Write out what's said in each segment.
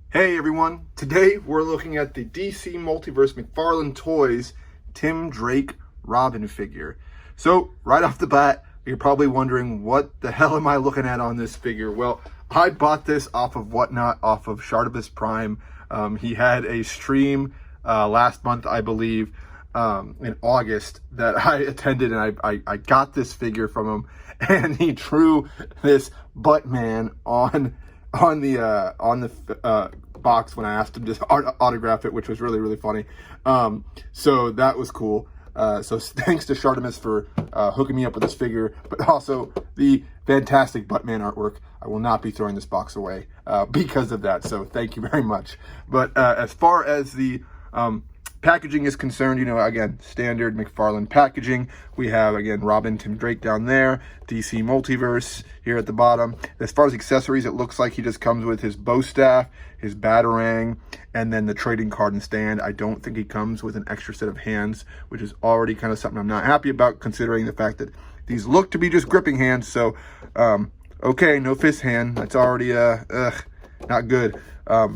Hey everyone, today we're looking at the DC Multiverse McFarlane Toys Tim Drake Robin figure. So right off the bat, you're probably wondering, what the hell am I looking at on this figure? Well, I bought this off of Whatnot, off of Shartibus Prime. He had a stream last month, I believe, in August that I attended, and I got this figure from him, and he drew this Buttman on the box when I asked him to autograph it, which was really funny. So that was cool. So thanks to Shartimus for hooking me up with this figure, but also the fantastic Buttman artwork. I will not be throwing this box away because of that. So thank you very much. But as far as the packaging is concerned, again, standard McFarlane packaging. We have, again, Robin, Tim Drake down there, DC Multiverse here at the bottom. As far as accessories, it looks like he just comes with his bow staff, his batarang, and then the trading card and stand. I don't think he comes with an extra set of hands, which is already kind of something I'm not happy about, considering the fact that these look to be just gripping hands. So, okay, no fist hand. That's already, not good. But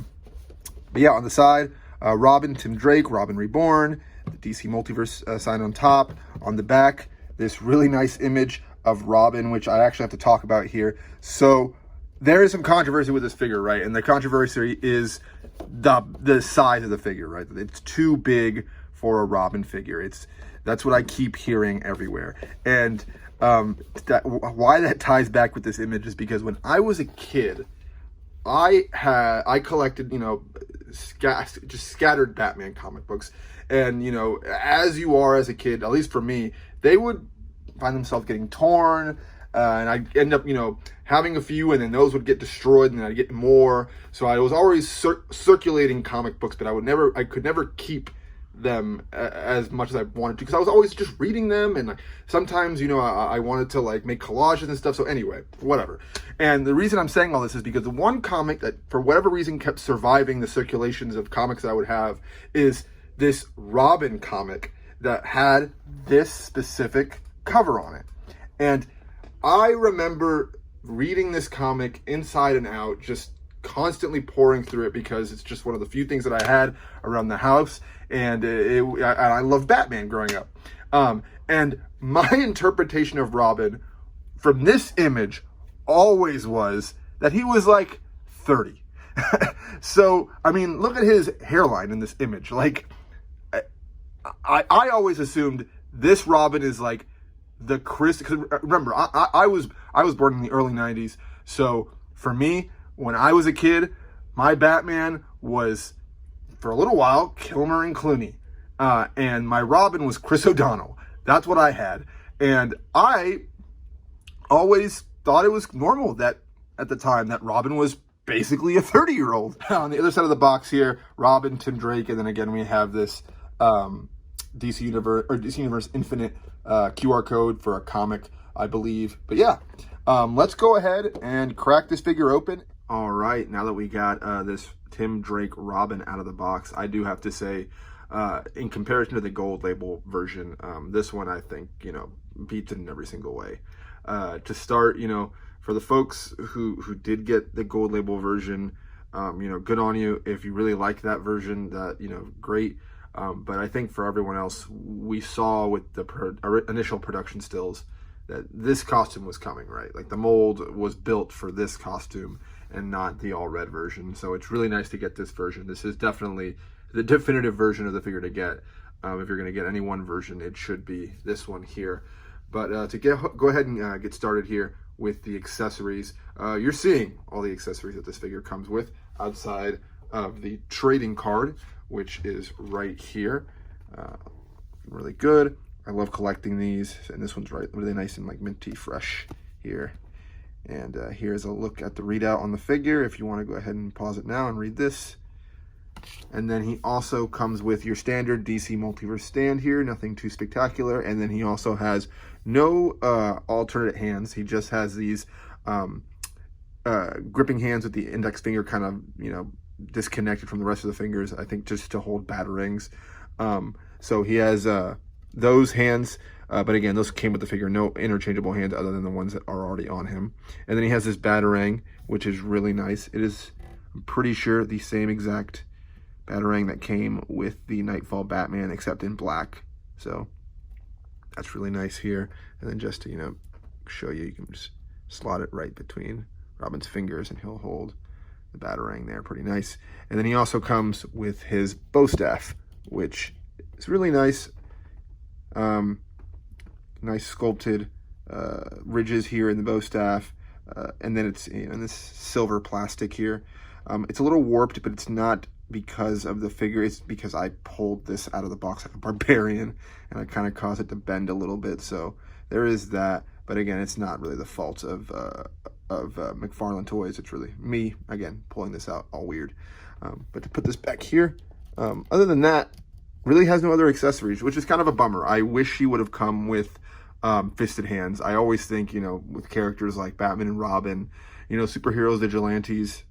yeah, on the side, Robin, Tim Drake, Robin Reborn, the DC Multiverse sign on top. On the back, this really nice image of Robin, which I actually have to talk about here. So there is some controversy with this figure, right? And the controversy is the size of the figure, right? It's too big for a Robin figure. That's what I keep hearing everywhere. And why that ties back with this image is because when I was a kid, I collected, just scattered Batman comic books. And, as you are as a kid, at least for me, they would find themselves getting torn. And I'd end up, having a few, and then those would get destroyed, and then I'd get more. So I was always circulating comic books, but I could never keep them as much as I wanted to, because I was always just reading them, and sometimes I wanted to make collages and stuff. So anyway, whatever. And the reason I'm saying all this is because the one comic that for whatever reason kept surviving the circulations of comics that I would have is this Robin comic that had this specific cover on it. And I remember reading this comic inside and out, just constantly pouring through it, because it's just one of the few things that I had around the house, and I loved Batman growing up. And my interpretation of Robin from this image always was that he was like 30. So, I mean, look at his hairline in this image. I always assumed this Robin is like the Chris, because remember, I was born in the early 90s. So for me, when I was a kid, my Batman was, for a little while, Kilmer and Clooney. And my Robin was Chris O'Donnell. That's what I had. And I always thought it was normal that, at the time, that Robin was basically a 30-year-old. On the other side of the box here, Robin, Tim Drake, and then again we have this DC Universe Infinite QR code for a comic, I believe. But yeah, let's go ahead and crack this figure open. All right, now that we got this Tim Drake Robin out of the box, I do have to say, in comparison to the gold label version, this one, I think, beats it in every single way. To start, for the folks who did get the gold label version, good on you. If you really like that version, great. But I think for everyone else, we saw with the initial production stills that this costume was coming, right? Like, the mold was built for this costume and not the all red version. So it's really nice to get this version. This is definitely the definitive version of the figure to get. If you're going to get any one version, it should be this one here. But to go ahead and get started here with the accessories, you're seeing all the accessories that this figure comes with outside of the trading card, which is right here. Really good. I love collecting these, and this one's really nice and minty fresh here. And here's a look at the readout on the figure, if you want to go ahead and pause it now and read this. And then he also comes with your standard DC Multiverse stand here, nothing too spectacular. And then he also has no alternate hands. He just has these gripping hands with the index finger kind of, disconnected from the rest of the fingers, I think just to hold batarangs. So he has those hands, but again, those came with the figure, no interchangeable hands other than the ones that are already on him. And then he has this batarang, which is really nice. It is I'm pretty sure the same exact Batarang that came with the Nightfall Batman, except in black. So that's really nice here. And then just to, you know, show you, you can just slot it right between Robin's fingers and he'll hold the Batarang there. Pretty nice. And then he also comes with his bow staff, which is really nice. Nice sculpted ridges here in the bow staff. And then it's in this silver plastic here. It's a little warped, but it's not because of the figure. It's because I pulled this out of the box like a barbarian, and I kind of caused it to bend a little bit. So there is that. But again, it's not really the fault of McFarlane Toys. It's really me, again, pulling this out all weird. But to put this back here, other than that, really has no other accessories, which is kind of a bummer. I wish he would have come with fisted hands. I always think, you know, with characters like Batman and Robin, you know, superheroes, vigilantes,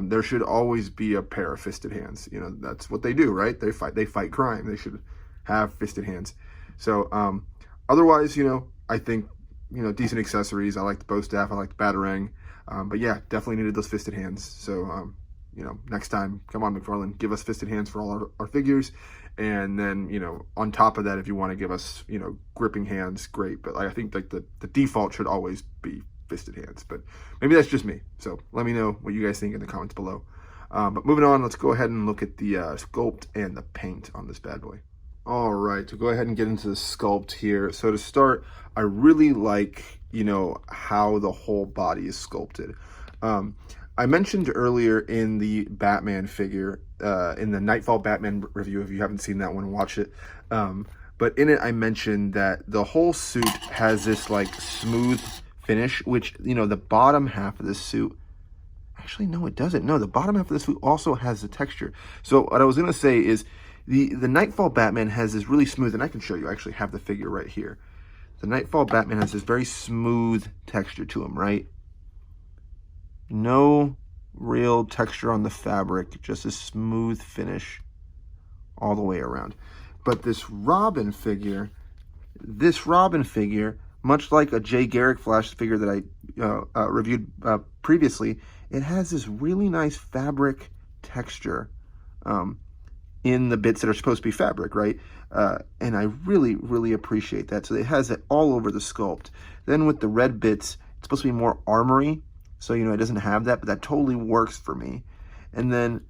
there should always be a pair of fisted hands. You know, that's what they do, right? They fight crime. They should have fisted hands. So otherwise, you know, I think, you know, decent accessories. I like the bow staff. I like the Batarang. But yeah, definitely needed those fisted hands. So, you know, next time, come on, McFarlane, give us fisted hands for all our figures. And then, you know, on top of that, if you want to give us, you know, gripping hands, great. But I think like the default should always be fisted hands. But maybe that's just me. So let me know what you guys think in the comments below. But moving on, let's go ahead and look at the sculpt and the paint on this bad boy. All right, to go ahead and get into the sculpt here. So to start, I really like, you know, how the whole body is sculpted. I mentioned earlier in the Batman figure, in the Nightfall Batman review, if you haven't seen that one, watch it. But in it, I mentioned that the whole suit has this like smooth finish, which, you know, the bottom half of the suit, actually, no, it doesn't. No, the bottom half of the suit also has the texture. So what I was going to say is the Nightfall Batman has this really smooth, and I can show you, I actually have the figure right here. The Nightfall Batman has this very smooth texture to him, right? No real texture on the fabric, just a smooth finish all the way around. But this Robin figure, much like a Jay Garrick Flash figure that I reviewed previously, it has this really nice fabric texture in the bits that are supposed to be fabric, right? And I really, really appreciate that. So it has it all over the sculpt. Then with the red bits, it's supposed to be more armory. So, you know, it doesn't have that, but that totally works for me. And then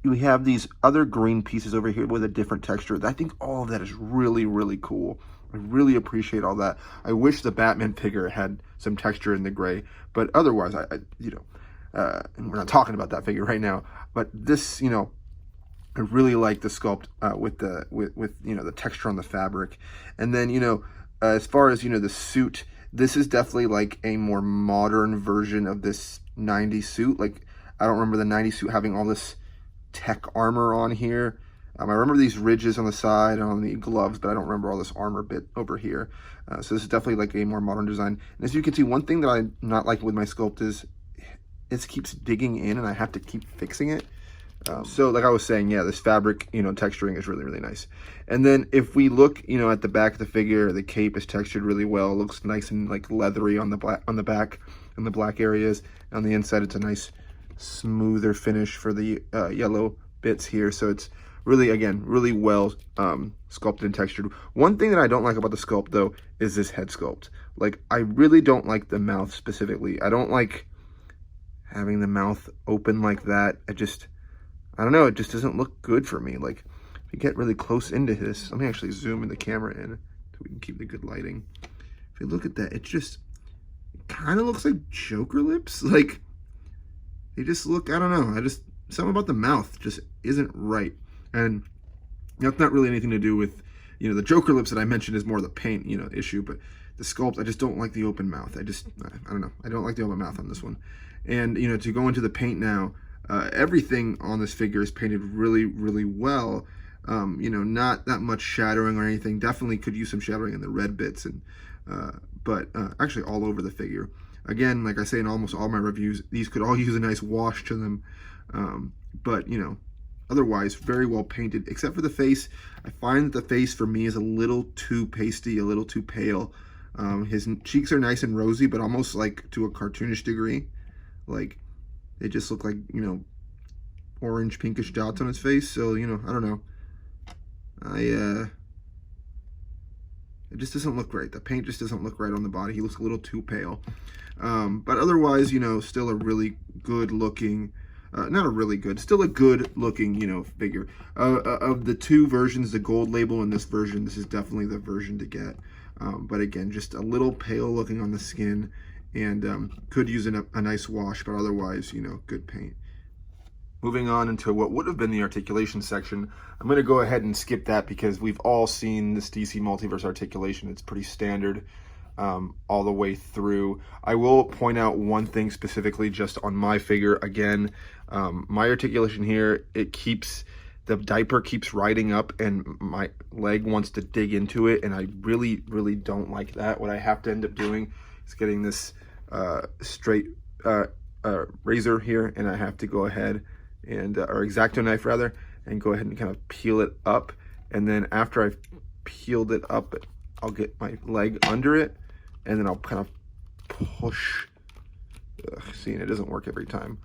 you have these other green pieces over here with a different texture. I think all of that is really, really cool. I really appreciate all that. I wish the Batman figure had some texture in the gray, but otherwise, you know, and we're not talking about that figure right now, but this, you know, I really like the sculpt with you know, the texture on the fabric. And then, you know, as far as, you know, the suit, this is definitely like a more modern version of this 90s suit. Like, I don't remember the 90s suit having all this tech armor on here. I remember these ridges on the side and on the gloves, but I don't remember all this armor bit over here. So this is definitely like a more modern design. And as you can see, one thing that I'm not liking with my sculpt is it keeps digging in and I have to keep fixing it. So like I was saying, yeah, this fabric, you know, texturing is really, really nice. And then if we look, you know, at the back of the figure, the cape is textured really well. It looks nice and like leathery on the back and the black areas. On the inside, it's a nice smoother finish for the yellow bits here. So it's really, again, really well sculpted and textured. One thing that I don't like about the sculpt, though, is this head sculpt. Like, I really don't like the mouth specifically. I don't like having the mouth open like that. I don't know, it just doesn't look good for me. Like, if you get really close into this, let me actually zoom in the camera in so we can keep the good lighting. If you look at that, it kind of looks like Joker lips. Like, they just look, I don't know, something about the mouth just isn't right. And that's not really anything to do with, you know, the Joker lips that I mentioned is more the paint, you know, issue, but the sculpt, I just don't like the open mouth. I don't know, I don't like the open mouth on this one. And, you know, to go into the paint now, everything on this figure is painted really, really well. You know, not that much shadowing or anything. Definitely could use some shadowing in the red bits, and but actually all over the figure. Again, like I say in almost all my reviews, these could all use a nice wash to them. But, you know, otherwise very well painted, except for the face. I find that the face for me is a little too pasty, a little too pale. His cheeks are nice and rosy, but almost like to a cartoonish degree. Like, they just look like, you know, orange pinkish dots on his face. So, you know, I don't know. It just doesn't look right. The paint just doesn't look right on the body. He looks a little too pale. But otherwise, you know, still a really good looking, not a really good, still a good looking, you know, figure. Of the two versions, the gold label and this version, this is definitely the version to get. But again, just a little pale looking on the skin, and could use a nice wash, but otherwise, you know, good paint. Moving on into what would have been the articulation section, I'm going to go ahead and skip that because we've all seen this DC Multiverse articulation. It's pretty standard all the way through. I will point out one thing specifically just on my figure. Again, my articulation here, the diaper keeps riding up and my leg wants to dig into it, and I really, really don't like that. What I have to end up doing is getting this straight razor here, and I have to go ahead and or X-Acto knife rather, and go ahead and kind of peel it up. And then after I've peeled it up, I'll get my leg under it, and then I'll kind of push. See, it doesn't work every time.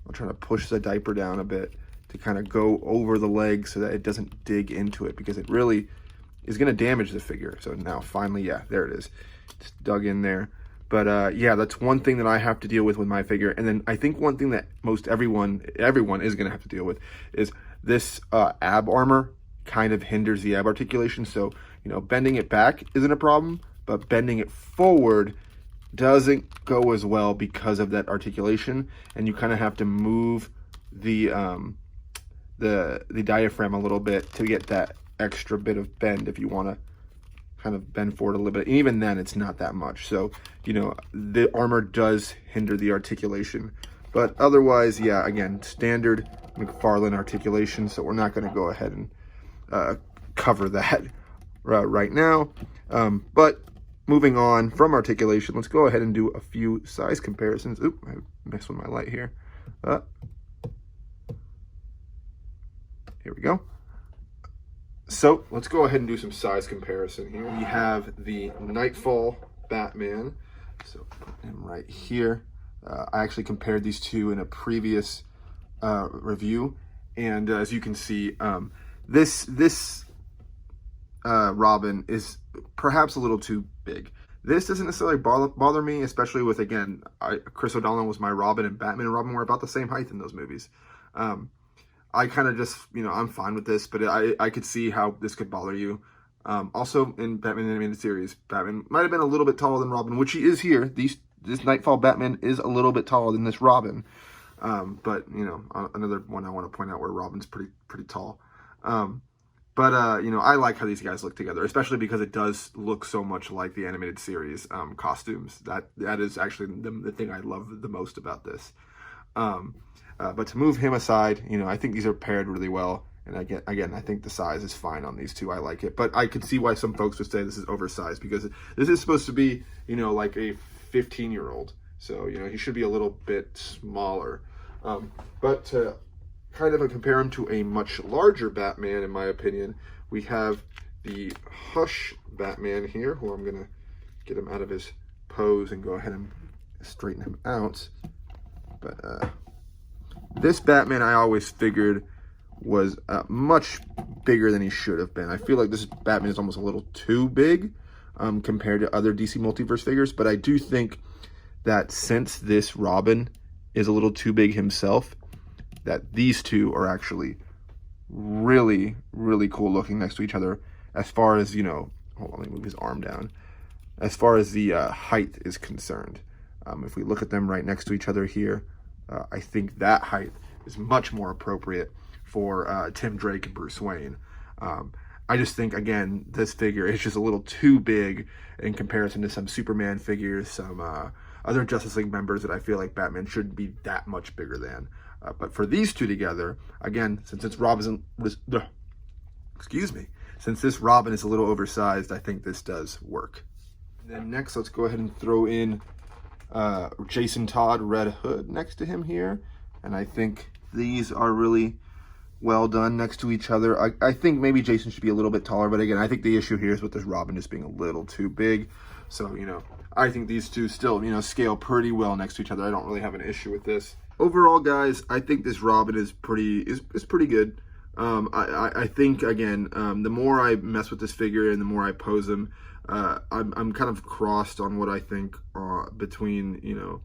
I'm trying to push the diaper down a bit to kind of go over the leg so that it doesn't dig into it, because it really is going to damage the figure. So now finally, yeah, there it is. It's dug in there. But yeah, that's one thing that I have to deal with my figure. And then I think one thing that everyone is going to have to deal with is this ab armor kind of hinders the ab articulation. So, you know, bending it back isn't a problem, but bending it forward doesn't go as well because of that articulation. And you kind of have to move the diaphragm a little bit to get that extra bit of bend if you want to kind of bend forward a little bit. And even then, it's not that much. So, you know, the armor does hinder the articulation. But otherwise, yeah, again, standard McFarlane articulation. So we're not going to go ahead and cover that right now. But moving on from articulation, let's go ahead and do a few size comparisons. Oop, I messed with my light here. Here we go. So let's go ahead and do some size comparison here. We have the Nightfall Batman. So put him right here. I actually compared these two in a previous review, and as you can see, this Robin is perhaps a little too big. This doesn't necessarily bother me, especially with, again, Chris O'Donnell was my Robin, and Batman and Robin were about the same height in those movies. I kind of just, you know, I'm fine with this, but I could see how this could bother you. Also, in Batman Animated Series, Batman might have been a little bit taller than Robin, which he is here. This Nightfall Batman is a little bit taller than this Robin. But, you know, another one I want to point out where Robin's pretty tall. But you know, I like how these guys look together, especially because it does look so much like the animated series costumes. That is actually the thing I love the most about this. But to move him aside, you know, I think these are paired really well. And again, I think the size is fine on these two. I like it. But I could see why some folks would say this is oversized, because this is supposed to be, you know, like a 15-year-old. So, you know, he should be a little bit smaller. But to kind of compare him to a much larger Batman, in my opinion, we have the Hush Batman here, who I'm going to get him out of his pose and go ahead and straighten him out. But this Batman, I always figured, was much bigger than he should have been. I feel like this Batman is almost a little too big compared to other DC Multiverse figures, but I do think that since this Robin is a little too big himself, that these two are actually really, really cool looking next to each other. As far as, you know, hold on, let me move his arm down. As far as the height is concerned, if we look at them right next to each other here, I think that height is much more appropriate for Tim Drake and Bruce Wayne. I just think, again, this figure is just a little too big in comparison to some Superman figures, some other Justice League members that I feel like Batman shouldn't be that much bigger than. But for these two together, again, since this Robin is a little oversized, I think this does work. Then next, let's go ahead and throw in Jason Todd Red Hood next to him here. And I think these are really well done next to each other. I think maybe Jason should be a little bit taller, but again, I think the issue here is with this Robin just being a little too big. So, you know, I think these two still, you know, scale pretty well next to each other. I don't really have an issue with this. overall, guys, I think this Robin is pretty good. I think, again, the more I mess with this figure and the more I pose him, I'm kind of crossed on what I think between, you know,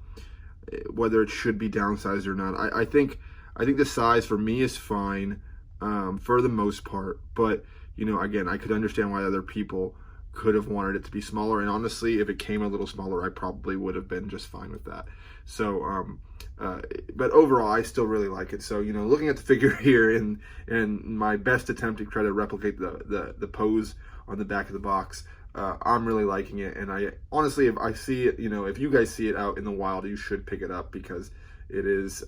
whether it should be downsized or not. I think the size for me is fine, for the most part, but, you know, again, I could understand why other people could have wanted it to be smaller, and honestly, if it came a little smaller, I probably would have been just fine with that. So, but overall, I still really like it. So, you know, looking at the figure here and my best attempt to try to replicate the pose on the back of the box, I'm really liking it. And I honestly, if I see it, you know, if you guys see it out in the wild, you should pick it up, because it is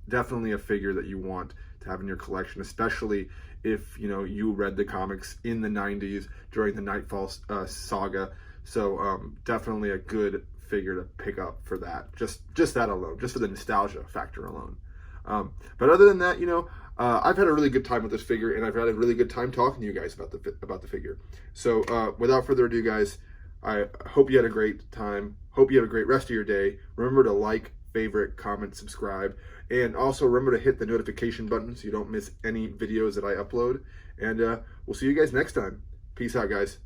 definitely a figure that you want to have in your collection, especially if, you know, you read the comics in the 90s during the Nightfall saga. So definitely a good figure to pick up for that, just that alone, just for the nostalgia factor alone. But other than that, you know, I've had a really good time with this figure, and I've had a really good time talking to you guys about the figure. So without further ado, guys, I hope you had a great time. Hope you have a great rest of your day. Remember to like, favorite, comment, subscribe, and also remember to hit the notification button so you don't miss any videos that I upload. And we'll see you guys next time. Peace out, guys.